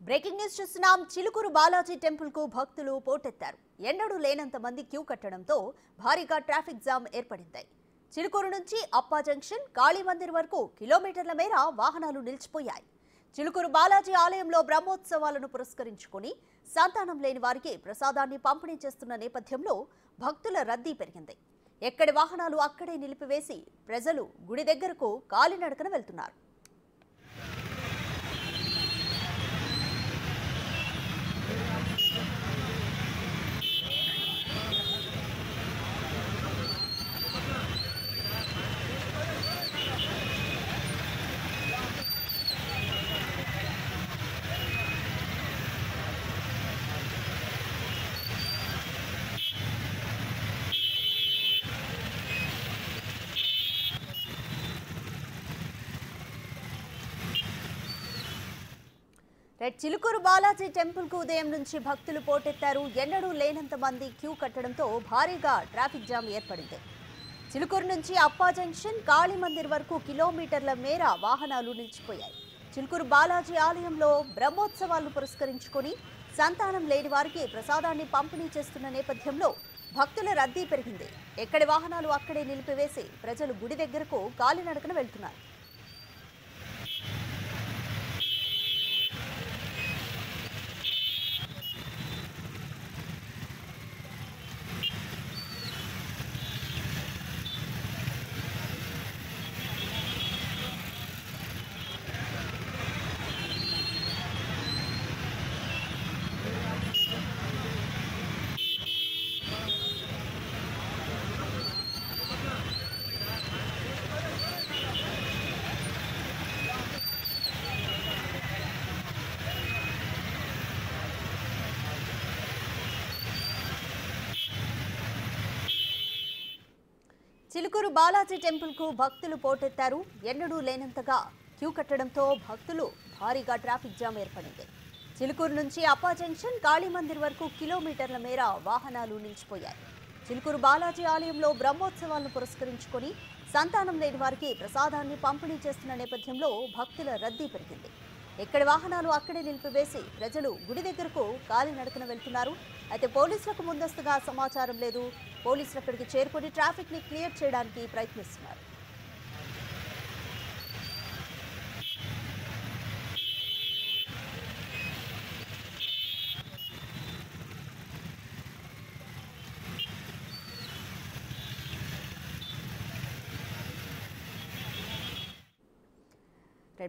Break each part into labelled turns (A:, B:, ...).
A: Breaking news చూస్తున్నాం. Chilukuru Balaji temple కు భక్తులు పోటెత్తారు. ఎన్నడూ లేనంత మంది క్యూ కట్టడంతో భారీగా ట్రాఫిక్ జామ్ ఏర్పడింది. చిలుకూరు నుంచి అప్పా జంక్షన్, కాళీ మందిర్ వరకు కిలోమీటర్ల మేర వాహనాలు నిలిచిపోయాయి. చిలుకూరు బాలాజీ ఆలయంలో బ్రహ్మోత్సవాలను పురస్కరించుకుని సంతానం లేని వారికి ప్రసాదాన్ని పంపిణీ చేస్తున్న నేపథ్యంలో భక్తుల రద్దీ పెరిగింది. ఎక్కడి వాహనాలు అక్కడే నిలిపివేసి ప్రజలు గుడి దగ్గరకు కాలినడకన వెళ్తున్నారు. చిలుకూరు బాలాజీ టెంపుల్ కు ఉదయం నుంచి భక్తులు పోటెత్తారు. ఎన్నడూ లేనంత మంది క్యూ కట్టడంతో భారీగా ట్రాఫిక్ జామ్ ఏర్పడింది. చిలుకూరు నుంచి అప్పా జంక్షన్, కాళీ మందిర్ వరకు కిలోమీటర్ల మేర వాహనాలు నిలిచిపోయాయి. చిలుకూరు బాలాజీ ఆలయంలో బ్రహ్మోత్సవాలను పురస్కరించుకొని సంతానం లేని వారికి ప్రసాదాన్ని పంపిణీ చేస్తున్న నేపథ్యంలో భక్తుల రద్దీ పెరిగింది. ఎక్కడి వాహనాలు అక్కడే నిలిపివేసి ప్రజలు గుడి దగ్గరకు కాలినడకన వెళ్తున్నారు. చిలుకూరు బాలాజీ టెంపుల్ కు భక్తులు పోటెత్తారు. ఎన్నడూ లేనంతగా క్యూ కట్టడంతో భక్తులు భారీగా ట్రాఫిక్ జామ్ ఏర్పడింది. చిలుకూరు నుంచి అప్పా జంక్షన్, కాళీ మందిర్ వరకు కిలోమీటర్ల మేర వాహనాలు నిలిచిపోయాయి. చిలుకూరు బాలాజీ ఆలయంలో బ్రహ్మోత్సవాలను పురస్కరించుకొని సంతానం లేని వారికి ప్రసాదాన్ని పంపిణీ చేస్తున్న నేపథ్యంలో భక్తుల రద్దీ పెరిగింది. ఎక్కడి వాహనాలు అక్కడే నిలిపివేసి ప్రజలు గుడి దగ్గరకు కాలినడకన వెళ్తున్నారు. అయితే పోలీసులకు ముందస్తుగా సమాచారం లేదు. పోలీసులు అక్కడికి చేరుకొని ట్రాఫిక్ ని క్లియర్ చేయడానికి ప్రయత్నిస్తున్నారు.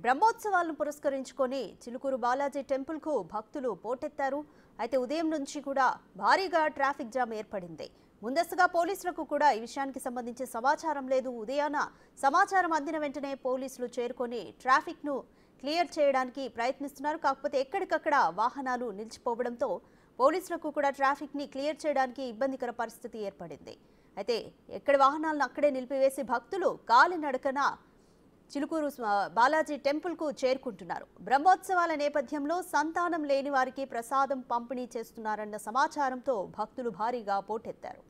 A: బ్రహ్మోత్సవాలను పురస్కరించుకొని చిలుకూరు బాలాజీ టెంపుల్ కు భక్తులు పోటెత్తారు. అయితే ఉదయం నుంచి కూడా భారీగా ట్రాఫిక్ జామ్ ఏర్పడింది. ముందస్తుగా పోలీసులకు కూడా ఈ విషయానికి సంబంధించి సమాచారం లేదు. ఉదయాన సమాచారం అందిన వెంటనే పోలీసులు చేరుకొని ట్రాఫిక్ ను క్లియర్ చేయడానికి ప్రయత్నిస్తున్నారు. కాకపోతే ఎక్కడికక్కడ వాహనాలు నిలిచిపోవడంతో పోలీసులకు కూడా ట్రాఫిక్ ని క్లియర్ చేయడానికి ఇబ్బందికర పరిస్థితి ఏర్పడింది. అయితే ఎక్కడి వాహనాలను అక్కడే నిలిపివేసి భక్తులు కాలినడకన చిలుకూరు బాలాజీ టెంపుల్ కు చేరుకుంటున్నారు. బ్రహ్మోత్సవాల నేపథ్యంలో సంతానం లేని వారికి ప్రసాదం పంపిణీ చేస్తున్నారన్న సమాచారంతో భక్తులు భారీగా పోటెత్తారు.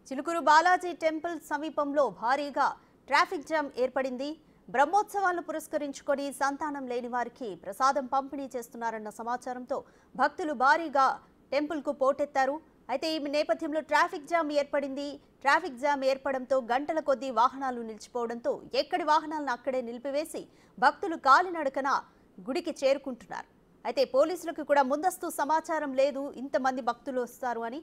A: చిలుకూరు బాలాజీ టెంపుల్ సమీపంలో భారీగా ట్రాఫిక్ జామ్ ఏర్పడింది. బ్రహ్మోత్సవాలను పురస్కరించుకొని సంతానం లేని వారికి ప్రసాదం పంపిణీ చేస్తున్నారన్న సమాచారంతో భక్తులు భారీగా టెంపుల్ కు పోటెత్తారు. అయితే ఈ నేపథ్యంలో ట్రాఫిక్ జామ్ ఏర్పడింది. ట్రాఫిక్ జామ్ ఏర్పడంతో గంటల కొద్దీ వాహనాలు నిలిచిపోవడంతో ఎక్కడి వాహనాలను అక్కడే నిలిపివేసి భక్తులు కాలినడకన గుడికి చేరుకుంటున్నారు. అయితే పోలీసులకు కూడా ముందస్తు సమాచారం లేదు ఇంతమంది భక్తులు వస్తారు అని.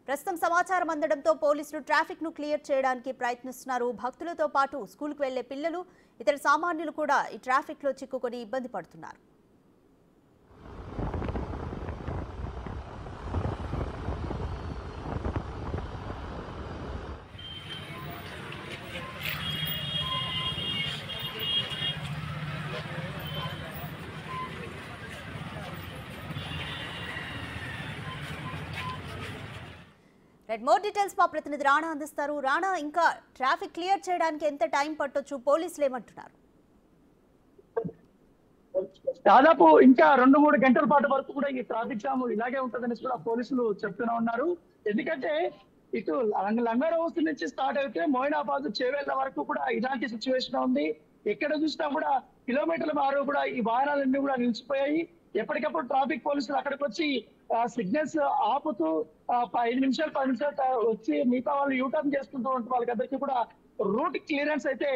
A: ప్రస్తుతం సమాచారం అందడంతో పోలీసులు ట్రాఫిక్ ను క్లియర్ చేయడానికి ప్రయత్నిస్తున్నారు. భక్తులతో పాటు స్కూల్ కు వెళ్లే పిల్లలు, ఇతర సామాన్యులు కూడా ఈ ట్రాఫిక్ లో చిక్కుకొని ఇబ్బంది పడుతున్నారు. రైట్, మోర్ డీటెయిల్స్ మా ప్రతినిధి రాణా అందిస్తారు. రాణా, ఇంకా ట్రాఫిక్ క్లియర్ చేయడానికి ఎంత టైం పట్టొచ్చు? పోలీసులు ఏమంటున్నారు?
B: దాదాపు ఇంకా 2-3 గంటల పాటు వరకు కూడా ఈ ట్రాఫిక్ జామ్ ఇలాగే ఉంటుందని కూడా పోలీసులు చెప్తూనే ఉన్నారు. ఎందుకంటే ఇటు లంగర్ హౌస్ నుంచి స్టార్ట్ అయితే మోయినాబాద్ చేవేళ్ల వరకు కూడా ఇలాంటి సిచ్యువేషన్ ఉంది. ఎక్కడ చూసినా కూడా కిలోమీటర్ల మారు కూడా ఈ వాహనాలన్నీ కూడా నిలిచిపోయాయి. ఎప్పటికప్పుడు ట్రాఫిక్ పోలీసులు అక్కడికి వచ్చి సిగ్నల్స్ ఆపుతూ 5 నిమిషాలు 10 నిమిషాలు వచ్చి మిగతా వాళ్ళు యూటర్న్ చేసుకుంటూ ఉంటే వాళ్ళకందరికీ కూడా రూట్ క్లియరెన్స్ అయితే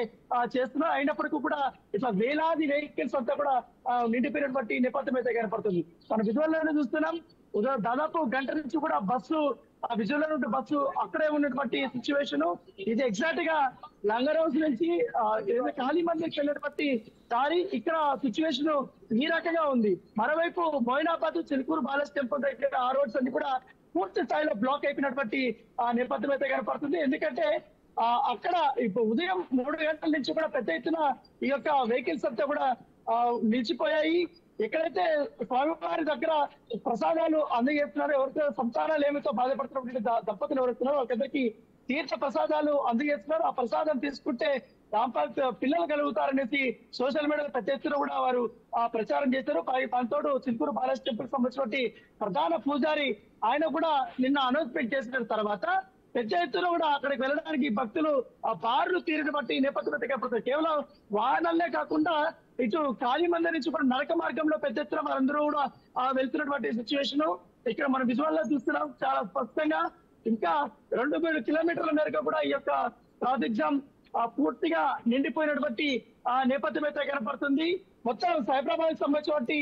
B: చేస్తున్నారు. అయినప్పటికీ కూడా ఇట్లా వేలాది వెహికల్స్ అంతా కూడా నిండిపోయినటువంటి నేపథ్యం అయితే కనపడుతుంది. మన విజువల్లోనే చూస్తున్నాం. దాదాపు గంట నుంచి కూడా బస్సు విజువల్ నుండి బస్సు అక్కడే ఉన్నటువంటి సిచ్యువేషన్ ఇది. ఎగ్జాక్ట్ గా లంగర్ హౌస్ నుంచి ఖాళీ మందికి వెళ్ళేటువంటి దారి ఇక్కడ సిచ్యువేషన్ ఈ రకంగా ఉంది. మరోవైపు మోయినాబాద్ చిలుకూరు బాలాజీ టెంపుల్ దగ్గర ఆ రోడ్స్ అన్ని కూడా పూర్తి స్థాయిలో బ్లాక్ అయిపోయినటువంటి నేపథ్యం అయితే కనపడుతుంది. ఎందుకంటే అక్కడ ఇప్పుడు ఉదయం 3 గంటల నుంచి కూడా పెద్ద ఎత్తున ఈ యొక్క వెహికల్స్ అంతా కూడా నిలిచిపోయాయి. ఎక్కడైతే స్వామివారి దగ్గర ప్రసాదాలు అందజేస్తున్నారో, ఎవరితో సంతానాలు ఏమితో బాధపడుతున్నటువంటి దంపతులు ఎవరుతున్నారో వాళ్ళకి తీర్థ ప్రసాదాలు అందజేస్తున్నారు. ఆ ప్రసాదం తీసుకుంటే దాంపత్య పిల్లలు కలుగుతారనేసి సోషల్ మీడియాలో పెద్ద ఎత్తున కూడా వారు ప్రచారం చేశారు. దాంతో చిలుకూరు బాలాజీ టెంపుల్ సంబంధించినటువంటి ప్రధాన పూజారి ఆయన కూడా నిన్న అనౌన్స్మెంట్ చేసిన తర్వాత పెద్ద ఎత్తున కూడా అక్కడికి వెళ్ళడానికి భక్తులు బార్లు తీరిన బట్టి నేపథ్యం కేవలం వాహనాలే కాకుండా ఇటు ఖాళీ మంది నుంచి కూడా నరక మార్గంలో పెద్ద ఎత్తున వారందరూ కూడా వెళ్తున్నటువంటి సిచ్యువేషన్ ఇక్కడ మనం విజువల్ లో చూస్తున్నాం. చాలా స్పష్టంగా ఇంకా 2-3 కిలోమీటర్ల మేరకు కూడా ఈ యొక్క ట్రాఫిక్ జామ్ పూర్తిగా నిండిపోయినటువంటి నేపథ్యం అయితే కనపడుతుంది. మొత్తం సైబరాబాద్ సంబంధించినటువంటి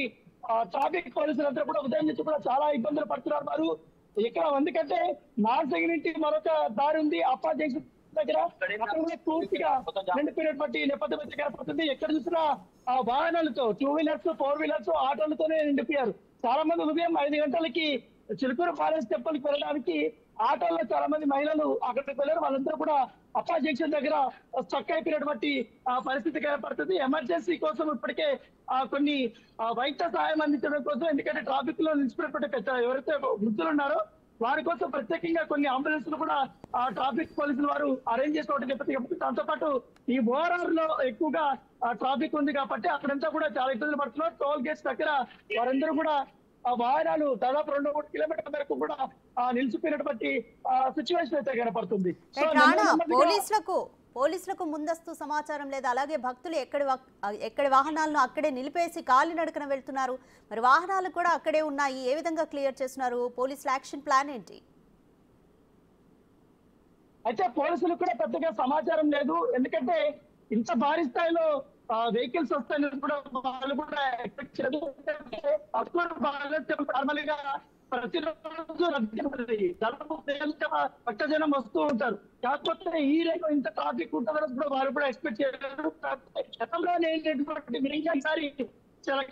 B: ట్రాఫిక్ పోలీసులందరూ కూడా ఉదయం నుంచి కూడా చాలా ఇబ్బందులు పడుతున్నారు. వారు ఇక్కడ ఎందుకంటే నార్సింగ్ నుంచి మరొక దారి ఉంది అప్పా జంక్షన్ దగ్గర, అక్కడ పూర్తిగా నిండిపోయినటువంటి నేపథ్యం అయితే కనపడుతుంది. ఎక్కడ చూసినా వాహనాలతో 2 వీలర్స్ 4 వీలర్స్ ఆటోలతోనే నిండిపోయారు. చాలా మంది ఉదయం 5 గంటలకి చిలుకూరు బాలాజీ టెంపుల్ కి వెళ్ళడానికి ఆటోల్లో చాలా మంది మహిళలు అక్కడికి వెళ్ళారు. వాళ్ళందరూ కూడా అప్పా జంక్షన్ దగ్గర స్టక్ అయిపోయినటువంటి పరిస్థితి కనపడుతుంది. ఎమర్జెన్సీ కోసం ఇప్పటికే కొన్ని వైద్య సహాయం అందించడం కోసం, ఎందుకంటే ట్రాఫిక్ లో నిలిచిపోయినటువంటి ఎవరైతే వృద్ధులు ఉన్నారో వారి కోసం ప్రత్యేకంగా కొన్ని అంబులెన్స్లు కూడా ట్రాఫిక్ పోలీసులు వారు అరేంజ్ చేసినటువంటి దాంతో పాటు ఈ ఓఆర్ఆర్ లో ఎక్కువగా ట్రాఫిక్ ఉంది కాబట్టి అక్కడంతా కూడా చాలా ఇబ్బందులు పడుతున్నారు. టోల్ గేట్స్ దగ్గర వారందరూ కూడా వాహనాలు దాదాపు 2-3 కిలోమీటర్ల మేరకు కూడా నిలిచిపోయినటువంటి సిచ్యువేషన్ అయితే కనపడుతుంది.
A: పోలీసులకు ముందస్తు సమాచారం లేదా? అలాగే భక్తులు ఎక్కడి వాహనాలను అక్కడే నిలిపేసి కాలినడకన వెళ్తున్నారు. మరి వాహనాలు కూడా అక్కడే ఉన్నాయి. ఏ విధంగా క్లియర్ చేస్తున్నారు? పోలీసుల యాక్షన్ ప్లాన్ ఏంటి?
B: అయితే పోలీసులకు కూడా పెద్దగా సమాచారం లేదు. ఎందుకంటే ఇంత భారీ స్థాయిలో వెహికల్స్ వస్తాయని కూడా వాళ్ళు కూడా ఎక్స్పెక్ట్ చేయలేదు. నార్మల్ గా ప్రతిరోజు భక్తజనం వస్తూ ఉంటారు. కాకపోతే ఈ రేపు ఇంత ట్రాఫిక్ ఉంటుందని కూడా వారు కూడా ఎక్స్పెక్ట్ చేయలేదు. గతంలో ఏంటంటే ఈసారి చాలా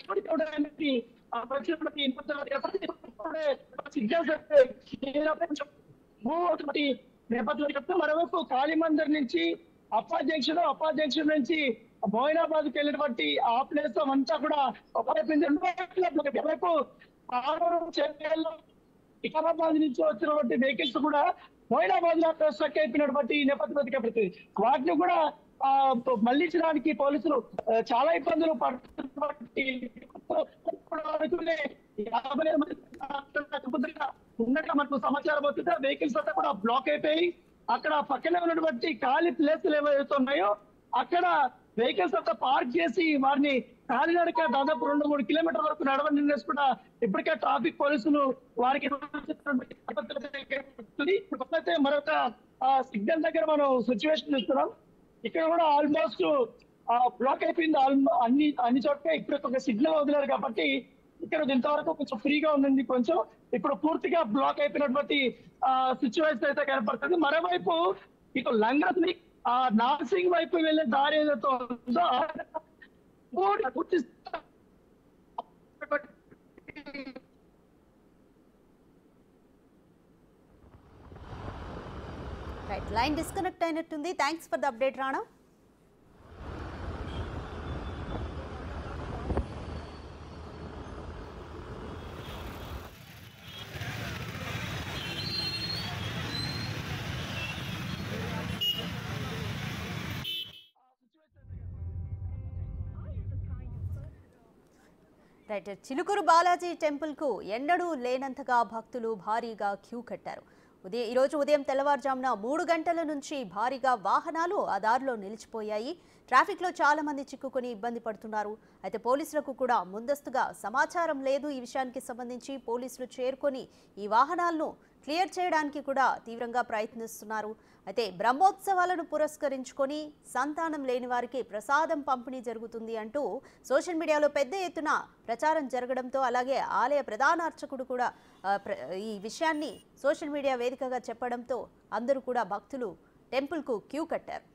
B: నేపథ్యంలో చెప్తే మరోవైపు కాళీమందిర్ నుంచి అప్పా జంక్షన్ నుంచి మోయినాబాద్కి వెళ్ళినటువంటి ఆ ప్లేస్ అంతా కూడా ఒకవైపు వికారాబాద్ నుంచి వచ్చినటువంటి వెహికల్స్ కూడా మోయినాబాద్ లో స్ట్రక్ అయిపోయినటువంటి నేపథ్యం వాటిని కూడా మళ్లించడానికి పోలీసులు చాలా ఇబ్బందులు పడుతున్నటువంటి 50 మంది ఉన్నట్టు మనకు సమాచారం వస్తుంది. వెహికల్స్ అంతా కూడా బ్లాక్ అయిపోయి అక్కడ పక్కనే ఉన్నటువంటి ఖాళీ ప్లేసులు ఏవైతే ఉన్నాయో అక్కడ వెహికల్స్ అంతా పార్క్ చేసి వారిని కాలినడక దాదాపు 2-3 కిలోమీటర్ల వరకు నడవని కూడా ఇప్పటికే ట్రాఫిక్ పోలీసులు వారికి ఇప్పుడైతే మరొక సిగ్నల్ దగ్గర మనం సిచ్యువేషన్ చూస్తున్నాం. ఇక్కడ కూడా ఆల్మోస్ట్ బ్లాక్ అయిపోయింది అన్ని చోట్ల. ఇప్పుడు ఒక సిగ్నల్ వదిలేరు కాబట్టి ఇక్కడ ఇంతవరకు కొంచెం ఫ్రీగా ఉందండి. కొంచెం ఇప్పుడు పూర్తిగా బ్లాక్ అయిపోయినటువంటి సిచ్యువేషన్ అయితే కనపడుతుంది. మరోవైపు ఇక లంగర్ నార్సింగ్ వైపు వెళ్ళే దారి ఏదైతే ఉందో పూర్తి
A: లైన్ డిస్కనెక్ట్ అయినట్టుంది. Thanks for the update Rana. Right. Chilkur Balaji టెంపుల్కు ఎన్నడూ లేనంతగా భక్తులు భారీగా క్యూ కట్టారు. ఈరోజు ఉదయం తెల్లవారుజామున 3 గంటల నుంచి భారీగా వాహనాలు ఆ దారిలో నిలిచిపోయాయి. ట్రాఫిక్లో చాలా మంది చిక్కుకొని ఇబ్బంది పడుతున్నారు. అయితే పోలీసులకు కూడా ముందస్తుగా సమాచారం లేదు. ఈ విషయానికి సంబంధించి పోలీసులు చేరుకొని ఈ వాహనాలను క్లియర్ చేయడానికి కూడా తీవ్రంగా ప్రయత్నిస్తున్నారు. అయితే బ్రహ్మోత్సవాలను పురస్కరించుకొని సంతానం లేని వారికి ప్రసాదం పంపిణీ జరుగుతుంది అంటూ సోషల్ మీడియాలో పెద్ద ఎత్తున ప్రచారం జరగడంతో, అలాగే ఆలయ ప్రధాన అర్చకుడు కూడా ఈ విషయాన్ని సోషల్ మీడియా వేదికగా చెప్పడంతో అందరూ కూడా భక్తులు టెంపుల్కు క్యూ కట్టారు.